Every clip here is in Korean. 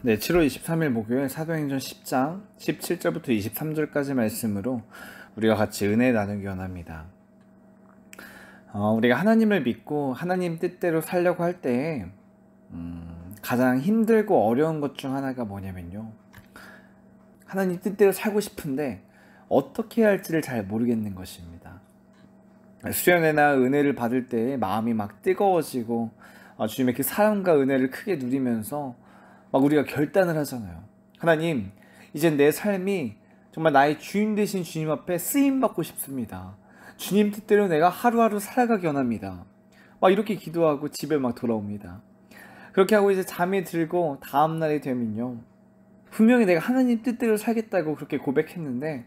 네, 7월 23일 목요일 사도행전 10장 17절부터 23절까지 말씀으로 우리가 같이 은혜 나누기 원합니다. 우리가 하나님을 믿고 하나님 뜻대로 살려고 할 때에 가장 힘들고 어려운 것 중 하나가 뭐냐면요, 하나님 뜻대로 살고 싶은데 어떻게 해야 할지를 잘 모르겠는 것입니다. 수련회나 은혜를 받을 때 마음이 막 뜨거워지고 주님의 그 사랑과 은혜를 크게 누리면서 막 우리가 결단을 하잖아요. 하나님, 이제 내 삶이 정말 나의 주인 되신 주님 앞에 쓰임받고 싶습니다. 주님 뜻대로 내가 하루하루 살아가기 원합니다. 막 이렇게 기도하고 집에 막 돌아옵니다. 그렇게 하고 이제 잠이 들고 다음날이 되면요, 분명히 내가 하나님 뜻대로 살겠다고 그렇게 고백했는데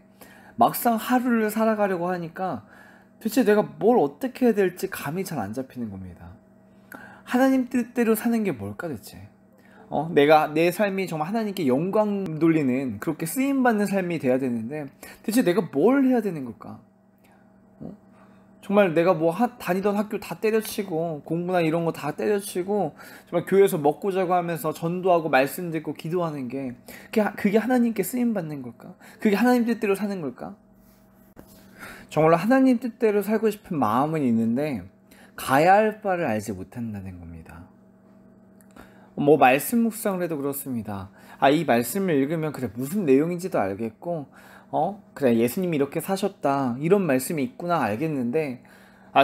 막상 하루를 살아가려고 하니까 도대체 내가 뭘 어떻게 해야 될지 감이 잘 안 잡히는 겁니다. 하나님 뜻대로 사는 게 뭘까 대체? 내가 내 삶이 정말 하나님께 영광 돌리는 그렇게 쓰임받는 삶이 돼야 되는데 대체 내가 뭘 해야 되는 걸까? 정말 내가 다니던 학교 다 때려치고 공부나 이런 거 다 때려치고 정말 교회에서 먹고 자고 하면서 전도하고 말씀 듣고 기도하는 게 그게 하나님께 쓰임받는 걸까? 그게 하나님 뜻대로 사는 걸까? 정말로 하나님 뜻대로 살고 싶은 마음은 있는데 가야 할 바를 알지 못한다는 겁니다. 말씀 묵상을 해도 그렇습니다. 이 말씀을 읽으면 그래 무슨 내용인지도 알겠고 그래 예수님이 이렇게 사셨다 이런 말씀이 있구나 알겠는데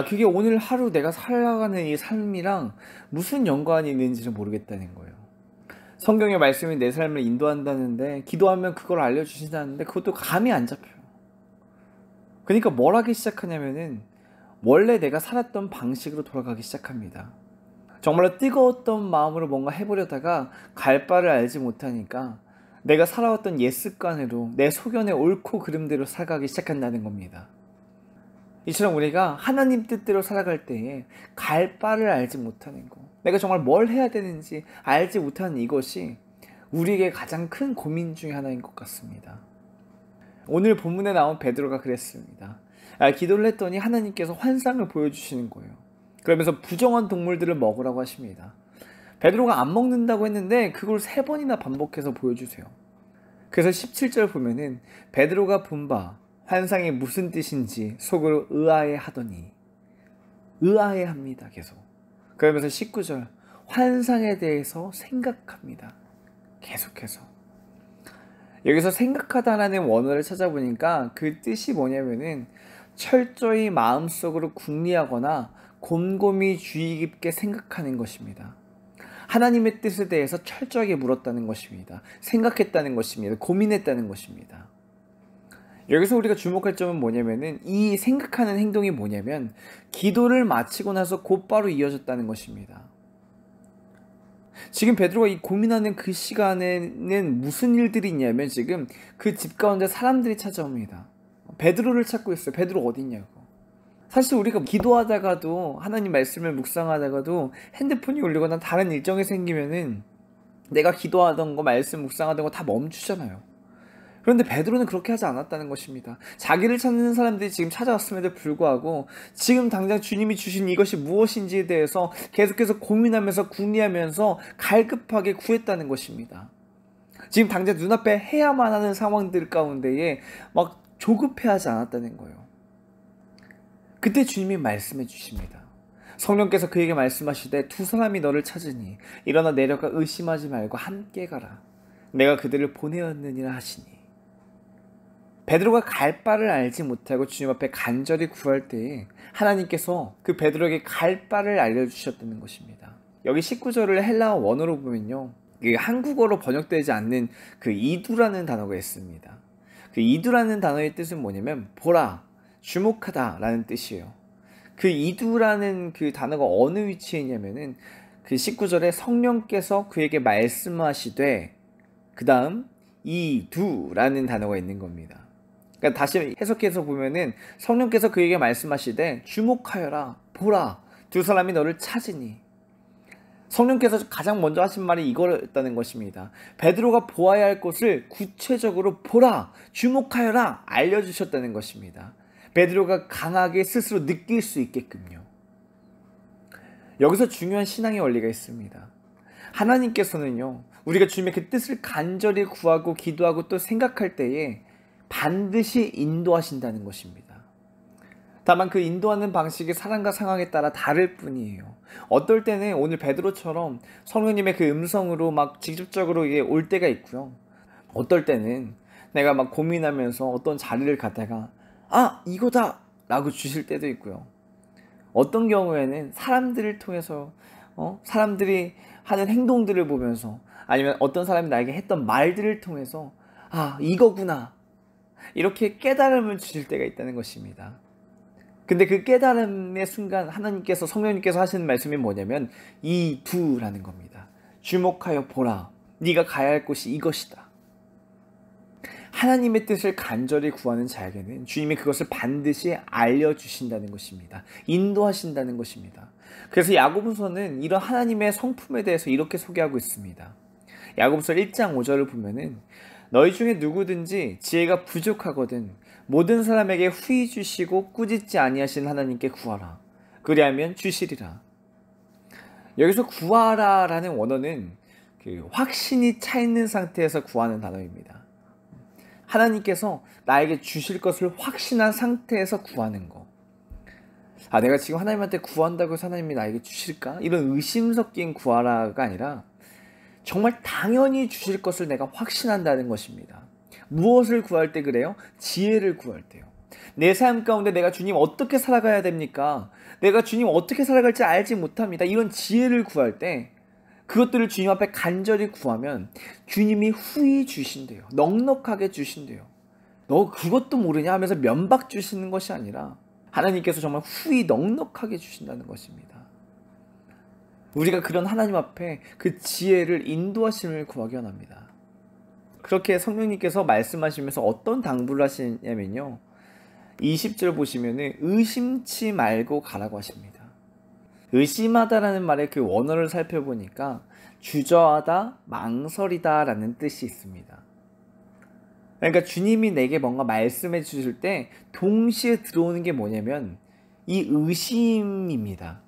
그게 오늘 하루 내가 살아가는 이 삶이랑 무슨 연관이 있는지를 모르겠다는 거예요. 성경의 말씀이 내 삶을 인도한다는데 기도하면 그걸 알려주신다는데 그것도 감이 안 잡혀요. 그러니까 뭘 하기 시작하냐면은 원래 내가 살았던 방식으로 돌아가기 시작합니다. 정말로 뜨거웠던 마음으로 뭔가 해보려다가 갈 바를 알지 못하니까 내가 살아왔던 옛 습관으로 내 소견의 옳고 그름대로 살아가기 시작한다는 겁니다. 이처럼 우리가 하나님 뜻대로 살아갈 때에 갈 바를 알지 못하는 거, 내가 정말 뭘 해야 되는지 알지 못하는 이것이 우리에게 가장 큰 고민 중에 하나인 것 같습니다. 오늘 본문에 나온 베드로가 그랬습니다. 기도를 했더니 하나님께서 환상을 보여주시는 거예요. 그러면서 부정한 동물들을 먹으라고 하십니다. 베드로가 안 먹는다고 했는데 그걸 3번이나 반복해서 보여주세요. 그래서 17절 보면은 베드로가 본 바 환상이 무슨 뜻인지 속으로 의아해하더니, 의아해합니다 계속. 그러면서 19절 환상에 대해서 생각합니다. 계속해서. 여기서 생각하다라는 원어를 찾아보니까 그 뜻이 뭐냐면은 철저히 마음속으로 궁리하거나 곰곰이 주의 깊게 생각하는 것입니다. 하나님의 뜻에 대해서 철저하게 물었다는 것입니다. 생각했다는 것입니다. 고민했다는 것입니다. 여기서 우리가 주목할 점은 뭐냐면은 이 생각하는 행동이 뭐냐면 기도를 마치고 나서 곧바로 이어졌다는 것입니다. 지금 베드로가 이 고민하는 그 시간에는 무슨 일들이 있냐면 지금 그 집 가운데 사람들이 찾아옵니다. 베드로를 찾고 있어요. 베드로 어디 있냐고. 사실 우리가 기도하다가도 하나님 말씀을 묵상하다가도 핸드폰이 울리거나 다른 일정이 생기면은 내가 기도하던 거 말씀 묵상하던 거 다 멈추잖아요. 그런데 베드로는 그렇게 하지 않았다는 것입니다. 자기를 찾는 사람들이 지금 찾아왔음에도 불구하고 지금 당장 주님이 주신 이것이 무엇인지에 대해서 계속해서 고민하면서 궁리하면서 갈급하게 구했다는 것입니다. 지금 당장 눈앞에 해야만 하는 상황들 가운데에 막 조급해하지 않았다는 거예요. 그때 주님이 말씀해 주십니다. 성령께서 그에게 말씀하시되 2 사람이 너를 찾으니 일어나 내려가 의심하지 말고 함께 가라. 내가 그들을 보내었느니라 하시니. 베드로가 갈 바를 알지 못하고 주님 앞에 간절히 구할 때에 하나님께서 그 베드로에게 갈 바를 알려주셨다는 것입니다. 여기 19절을 헬라어 원어로 보면요, 한국어로 번역되지 않는 그 이두라는 단어가 있습니다. 그 이두라는 단어의 뜻은 뭐냐면 보라, 주목하다 라는 뜻이에요. 그 이두라는 그 단어가 어느 위치에 있냐면은 그 19절에 성령께서 그에게 말씀하시되 그 다음 이두라는 단어가 있는 겁니다. 그러니까 다시 해석해서 보면은 성령께서 그에게 말씀하시되 주목하여라, 보라, 2 사람이 너를 찾으니. 성령께서 가장 먼저 하신 말이 이거였다는 것입니다. 베드로가 보아야 할 것을 구체적으로 보라, 주목하여라 알려주셨다는 것입니다. 베드로가 강하게 스스로 느낄 수 있게끔요. 여기서 중요한 신앙의 원리가 있습니다. 하나님께서는요, 우리가 주님의 그 뜻을 간절히 구하고 기도하고 또 생각할 때에 반드시 인도하신다는 것입니다. 다만 그 인도하는 방식이 사람과 상황에 따라 다를 뿐이에요. 어떨 때는 오늘 베드로처럼 성령님의 그 음성으로 막 직접적으로 이게 올 때가 있고요. 어떨 때는 내가 막 고민하면서 어떤 자리를 갖다가 이거다! 라고 주실 때도 있고요. 어떤 경우에는 사람들을 통해서 사람들이 하는 행동들을 보면서 아니면 어떤 사람이 나에게 했던 말들을 통해서 이거구나 이렇게 깨달음을 주실 때가 있다는 것입니다. 근데 그 깨달음의 순간 하나님께서 성령님께서 하시는 말씀이 뭐냐면 이두라는 겁니다. 주목하여 보라. 네가 가야 할 곳이 이것이다. 하나님의 뜻을 간절히 구하는 자에게는 주님이 그것을 반드시 알려주신다는 것입니다. 인도하신다는 것입니다. 그래서 야고보서는 이런 하나님의 성품에 대해서 이렇게 소개하고 있습니다. 야고보서 1장 5절을 보면은 너희 중에 누구든지 지혜가 부족하거든 모든 사람에게 후히 주시고 꾸짖지 아니하신 하나님께 구하라. 그리하면 주시리라. 여기서 구하라라는 원어는 그 확신이 차 있는 상태에서 구하는 단어입니다. 하나님께서 나에게 주실 것을 확신한 상태에서 구하는 거. 내가 지금 하나님한테 구한다고 해서 하나님이 나에게 주실까? 이런 의심 섞인 구하라가 아니라 정말 당연히 주실 것을 내가 확신한다는 것입니다. 무엇을 구할 때 그래요? 지혜를 구할 때요. 내 삶 가운데 내가 주님 어떻게 살아가야 됩니까? 내가 주님 어떻게 살아갈지 알지 못합니다. 이런 지혜를 구할 때 그것들을 주님 앞에 간절히 구하면 주님이 후히 주신대요. 넉넉하게 주신대요. 너 그것도 모르냐 하면서 면박 주시는 것이 아니라 하나님께서 정말 후히 넉넉하게 주신다는 것입니다. 우리가 그런 하나님 앞에 그 지혜를 인도하심을 구하기 원합니다. 그렇게 성령님께서 말씀하시면서 어떤 당부를 하시냐면요. 20절 보시면은 의심치 말고 가라고 하십니다. 의심하다라는 말의 그 원어를 살펴보니까 주저하다, 망설이다 라는 뜻이 있습니다. 그러니까 주님이 내게 뭔가 말씀해 주실 때 동시에 들어오는 게 뭐냐면 이 의심입니다.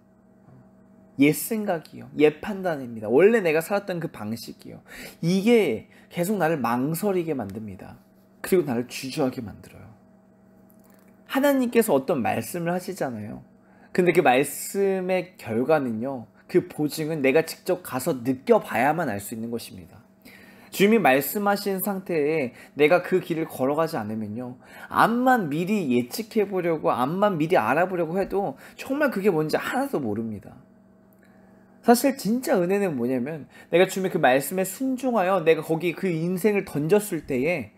옛 생각이요. 옛 판단입니다. 원래 내가 살았던 그 방식이요. 이게 계속 나를 망설이게 만듭니다. 그리고 나를 주저하게 만들어요. 하나님께서 어떤 말씀을 하시잖아요. 근데 그 말씀의 결과는요. 그 보증은 내가 직접 가서 느껴봐야만 알 수 있는 것입니다. 주님이 말씀하신 상태에 내가 그 길을 걸어가지 않으면요. 암만 미리 예측해보려고 암만 미리 알아보려고 해도 정말 그게 뭔지 하나도 모릅니다. 사실 진짜 은혜는 뭐냐면 내가 주님의 그 말씀에 순종하여 내가 거기 그 인생을 던졌을 때에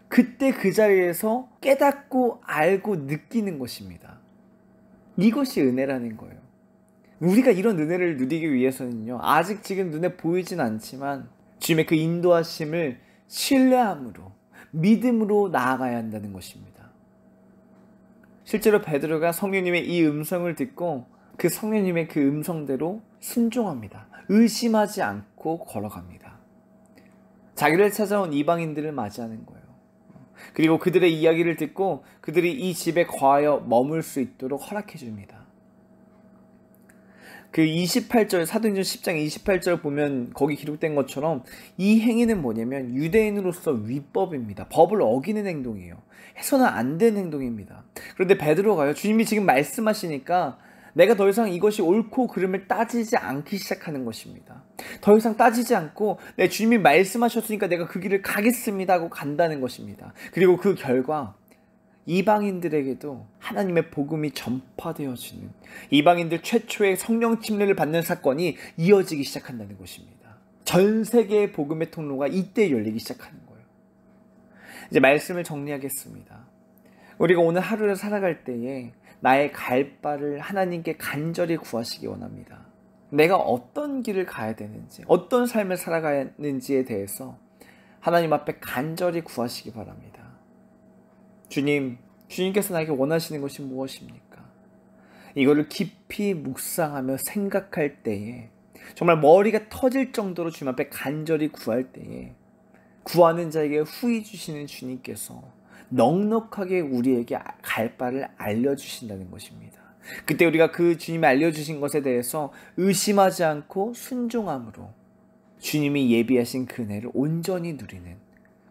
그때 그 자리에서 깨닫고 알고 느끼는 것입니다. 이것이 은혜라는 거예요. 우리가 이런 은혜를 누리기 위해서는요. 아직 지금 눈에 보이진 않지만 주님의 그 인도하심을 신뢰함으로 믿음으로 나아가야 한다는 것입니다. 실제로 베드로가 성령님의 이 음성을 듣고 그 성령님의 그 음성대로 순종합니다. 의심하지 않고 걸어갑니다. 자기를 찾아온 이방인들을 맞이하는 거예요. 그리고 그들의 이야기를 듣고 그들이 이 집에 거하여 머물 수 있도록 허락해 줍니다. 그 28절 사도행전 10장 28절 보면 거기 기록된 것처럼 이 행위는 뭐냐면 유대인으로서 위법입니다. 법을 어기는 행동이에요. 해서는 안 되는 행동입니다. 그런데 베드로가요. 주님이 지금 말씀하시니까 내가 더 이상 이것이 옳고 그름을 따지지 않기 시작하는 것입니다. 더 이상 따지지 않고 내 주님이 말씀하셨으니까 내가 그 길을 가겠습니다 하고 간다는 것입니다. 그리고 그 결과 이방인들에게도 하나님의 복음이 전파되어지는 이방인들 최초의 성령 침례를 받는 사건이 이어지기 시작한다는 것입니다. 전 세계의 복음의 통로가 이때 열리기 시작하는 거예요. 이제 말씀을 정리하겠습니다. 우리가 오늘 하루를 살아갈 때에 나의 갈 바를 하나님께 간절히 구하시기 원합니다. 내가 어떤 길을 가야 되는지, 어떤 삶을 살아가야 하는지에 대해서 하나님 앞에 간절히 구하시기 바랍니다. 주님께서 나에게 원하시는 것이 무엇입니까? 이거를 깊이 묵상하며 생각할 때에 정말 머리가 터질 정도로 주님 앞에 간절히 구할 때에 구하는 자에게 후히 주시는 주님께서 넉넉하게 우리에게 갈 바를 알려주신다는 것입니다. 그때 우리가 그 주님이 알려주신 것에 대해서 의심하지 않고 순종함으로 주님이 예비하신 그 은혜를 온전히 누리는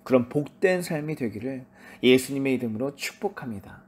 그런 복된 삶이 되기를 예수님의 이름으로 축복합니다.